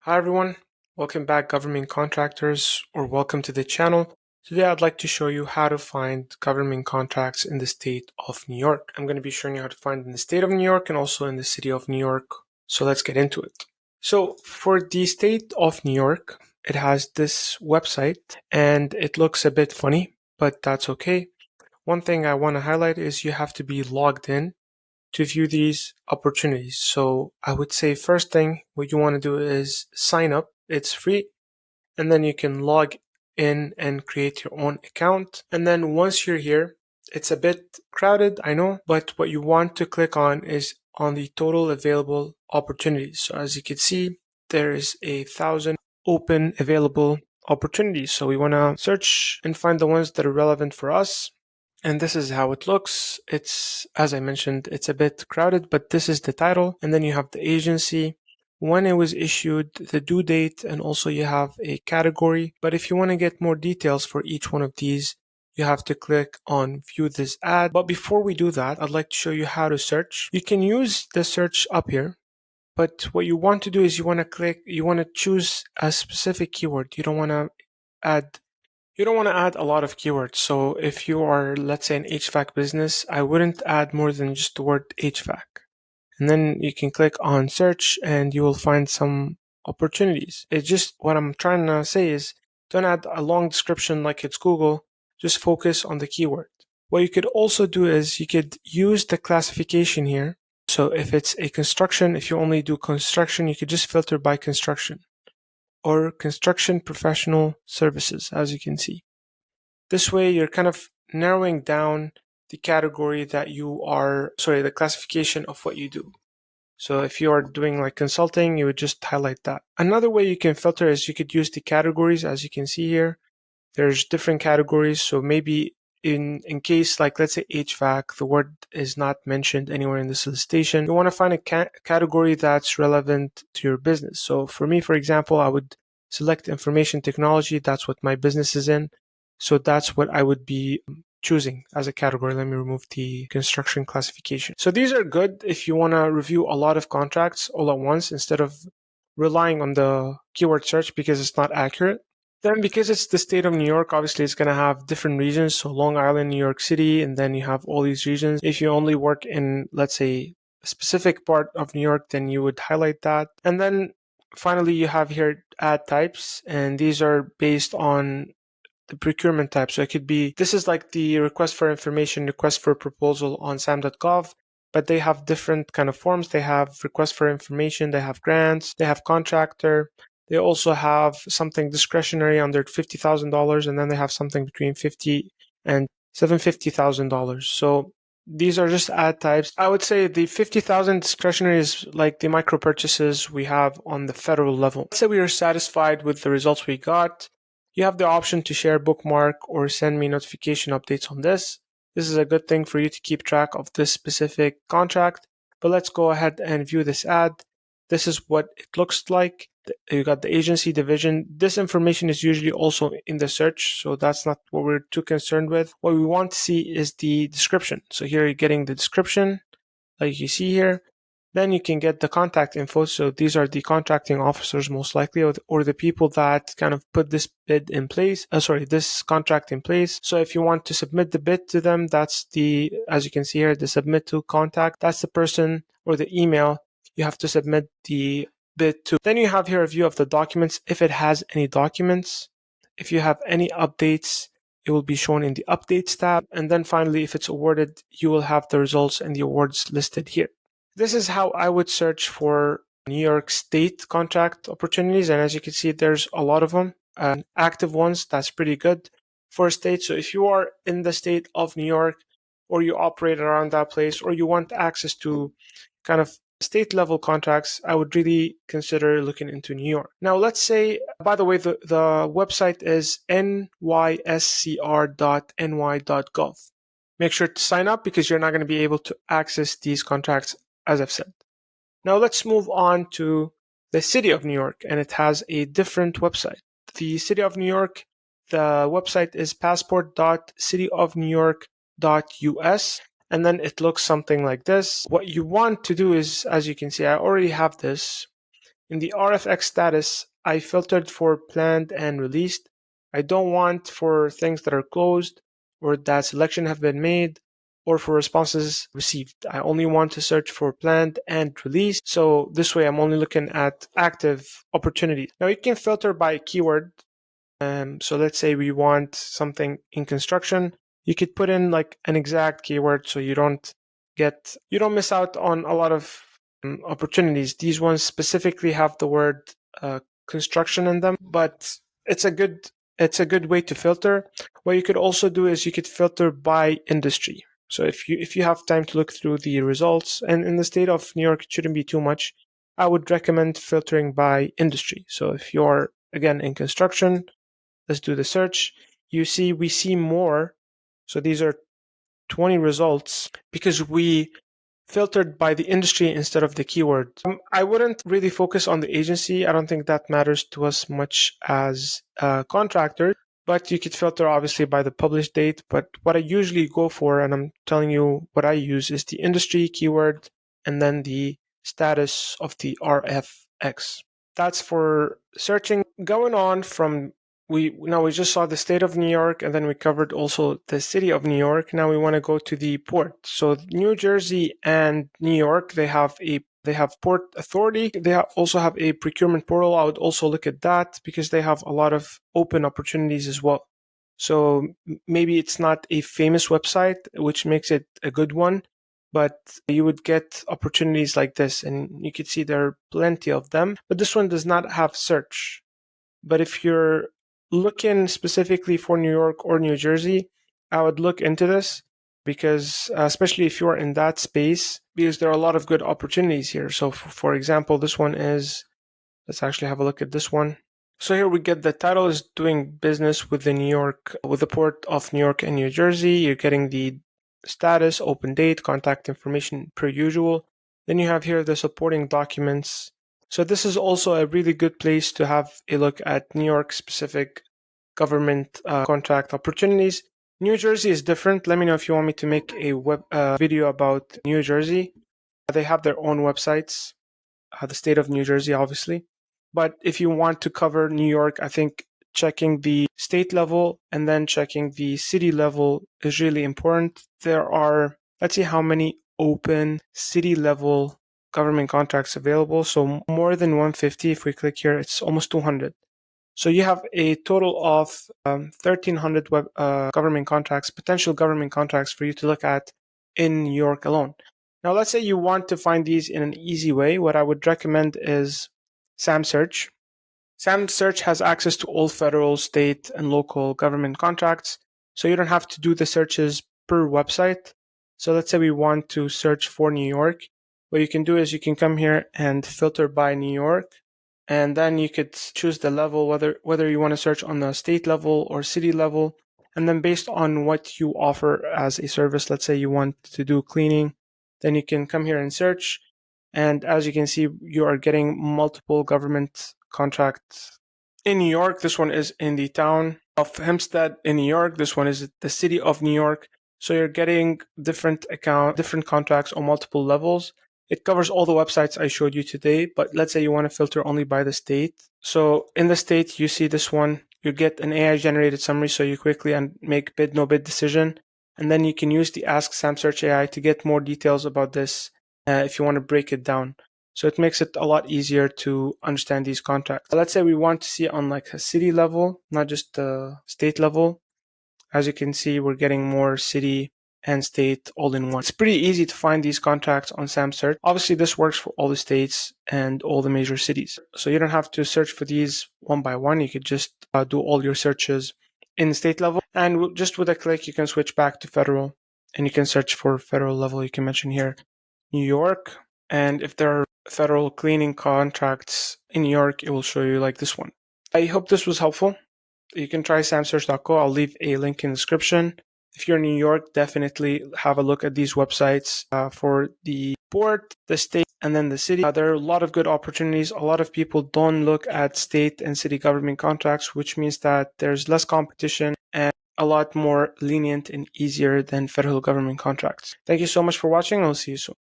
Hi everyone, welcome back government contractors, or welcome to the channel. Today I'd like to show you how to find government contracts in the state of New York. I'm going to be showing you how to find in the state of New York and also in the city of New York. So let's get into it. So for the state of New York, it has this website and it looks a bit funny, but that's okay. One thing I want to highlight is you have to be logged in to view these opportunities. So I would say first thing what you want to do is sign up. It's free, and then you can log in and create your own account. And then once you're here, it's a bit crowded, I know, but what you want to click on is on the total available opportunities. So as you can see, there is 1,000 open available opportunities. So we want to search and find the ones that are relevant for us. And this is how it looks. It's, as I mentioned, it's a bit crowded, but this is the title. And then you have the agency, when it was issued, the due date, and also you have a category. But if you want to get more details for each one of these, you have to click on view this ad. But before we do that, I'd like to show you how to search. You can use the search up here, but what you want to do is you want to choose a specific keyword. You don't want to add a lot of keywords. So if you are, let's say, an HVAC business, I wouldn't add more than just the word HVAC. And then you can click on search and you will find some opportunities. It's just what I'm trying to say is don't add a long description like it's Google. Just focus on the keyword. What you could also do is you could use the classification here. So if it's a construction, if you only do construction, you could just filter by construction or construction professional services, as you can see. This way, you're kind of narrowing down the category that the classification of what you do. So if you are doing like consulting, you would just highlight that. Another way you can filter is you could use the categories, as you can see here. There's different categories. So maybe in case, like let's say HVAC, the word is not mentioned anywhere in the solicitation, you want to find a category that's relevant to your business. So for me, for example, I would select information technology. That's what my business is in. So that's what I would be choosing as a category. Let me remove the construction classification. So these are good if you want to review a lot of contracts all at once instead of relying on the keyword search because it's not accurate. Then because it's the state of New York, obviously it's going to have different regions. So Long Island, New York City, and then you have all these regions. If you only work in, let's say, a specific part of New York, then you would highlight that. And then finally, you have here ad types, and these are based on the procurement type. So it could be, this is like the request for information, request for proposal on sam.gov, but they have different kind of forms. They have request for information, they have grants, they have contractor. They also have something discretionary under $50,000, and then they have something between $50,000 and $750,000. So these are just ad types. I would say the $50,000 discretionary is like the micro purchases we have on the federal level. Let's say we are satisfied with the results we got. You have the option to share, bookmark, or send me notification updates on this. This is a good thing for you to keep track of this specific contract. But let's go ahead and view this ad. This is what it looks like. You got the agency division. This information is usually also in the search, so that's not what we're too concerned with. What we want to see is the description. So here you're getting the description, like you see here. Then you can get the contact info. So these are the contracting officers most likely, or the people that kind of put this bid in place. This contract in place. So if you want to submit the bid to them, that's as you can see here, the submit to contact. That's the person or the email you have to submit the bid to. Then you have here a view of the documents, if it has any documents. If you have any updates, it will be shown in the updates tab. And then finally, if it's awarded, you will have the results and the awards listed here. This is how I would search for New York State contract opportunities. And as you can see, there's a lot of them. Active ones, that's pretty good for a state. So if you are in the state of New York, or you operate around that place, or you want access to kind of state level contracts, I would really consider looking into New York. Now, let's say, by the way, the website is nyscr.ny.gov. Make sure to sign up because you're not going to be able to access these contracts, as I've said. Now let's move on to the city of New York, and it has a different website. The city of New York, the website is passport.cityofnewyork.us. And then it looks something like this. What you want to do is, as you can see, I already have this. In the RFX status, I filtered for planned and released. I don't want for things that are closed or that selection have been made or for responses received. I only want to search for planned and released. So this way I'm only looking at active opportunities. Now you can filter by keyword. So let's say we want something in construction. You could put in like an exact keyword so you don't miss out on a lot of opportunities. These ones specifically have the word construction in them, but it's a good way to filter. What you could also do is you could filter by industry. So if you have time to look through the results, and in the state of New York, it shouldn't be too much, I would recommend filtering by industry. So if you're again in construction, let's do the search. We see more. So these are 20 results because we filtered by the industry instead of the keyword. I wouldn't really focus on the agency. I don't think that matters to us much as a contractor, but you could filter obviously by the published date. But what I usually go for, and I'm telling you what I use, is the industry keyword and then the status of the RFX. That's for searching. Going on from we just saw the state of New York, and then we covered also the city of New York. Now we want to go to the port. So New Jersey and New York, they have port authority. They also have a procurement portal. I would also look at that because they have a lot of open opportunities as well. So maybe it's not a famous website, which makes it a good one, but you would get opportunities like this, and you could see there are plenty of them. But this one does not have search. But if you're looking specifically for New York or New Jersey, I would look into this because especially if you're in that space, because there are a lot of good opportunities here. So for example, this one is, let's actually have a look at this one. So here we get the title is doing business with the port of New York and New Jersey. You're getting the status, open date, contact information per usual. Then you have here the supporting documents. So this is also a really good place to have a look at New York-specific government contract opportunities. New Jersey is different. Let me know if you want me to make a video about New Jersey. They have their own websites, the state of New Jersey, obviously. But if you want to cover New York, I think checking the state level and then checking the city level is really important. There are, let's see how many open city level government contracts available. So more than 150. If we click here, it's almost 200. So you have a total of 1,300 government contracts, potential government contracts for you to look at in New York alone. Now, let's say you want to find these in an easy way. What I would recommend is SAM-Search. SAM-Search has access to all federal, state, and local government contracts, so you don't have to do the searches per website. So let's say we want to search for New York. What you can do is you can come here and filter by New York, and then you could choose the level, whether you want to search on the state level or city level. And then based on what you offer as a service, let's say you want to do cleaning, then you can come here and search. And as you can see, you are getting multiple government contracts in New York. This one is in the town of Hempstead in New York. This one is the city of New York. So you're getting different contracts on multiple levels. It covers all the websites I showed you today, but let's say you want to filter only by the state. So in the state, you see this one, you get an AI generated summary. So you quickly make bid, no bid decision. And then you can use the Ask SAM-Search AI to get more details about this if you want to break it down. So it makes it a lot easier to understand these contracts. Let's say we want to see on like a city level, not just the state level. As you can see, we're getting more city and state all in one. It's pretty easy to find these contracts on SAM-Search. Obviously, this works for all the states and all the major cities. So you don't have to search for these one by one. You could just do all your searches in state level. And just with a click, you can switch back to federal. And you can search for federal level. You can mention here New York. And if there are federal cleaning contracts in New York, it will show you like this one. I hope this was helpful. You can try samsearch.co. I'll leave a link in the description. If you're in New York, definitely have a look at these websites for the port, the state, and then the city. There are a lot of good opportunities. A lot of people don't look at state and city government contracts, which means that there's less competition and a lot more lenient and easier than federal government contracts. Thank you so much for watching. I'll see you soon.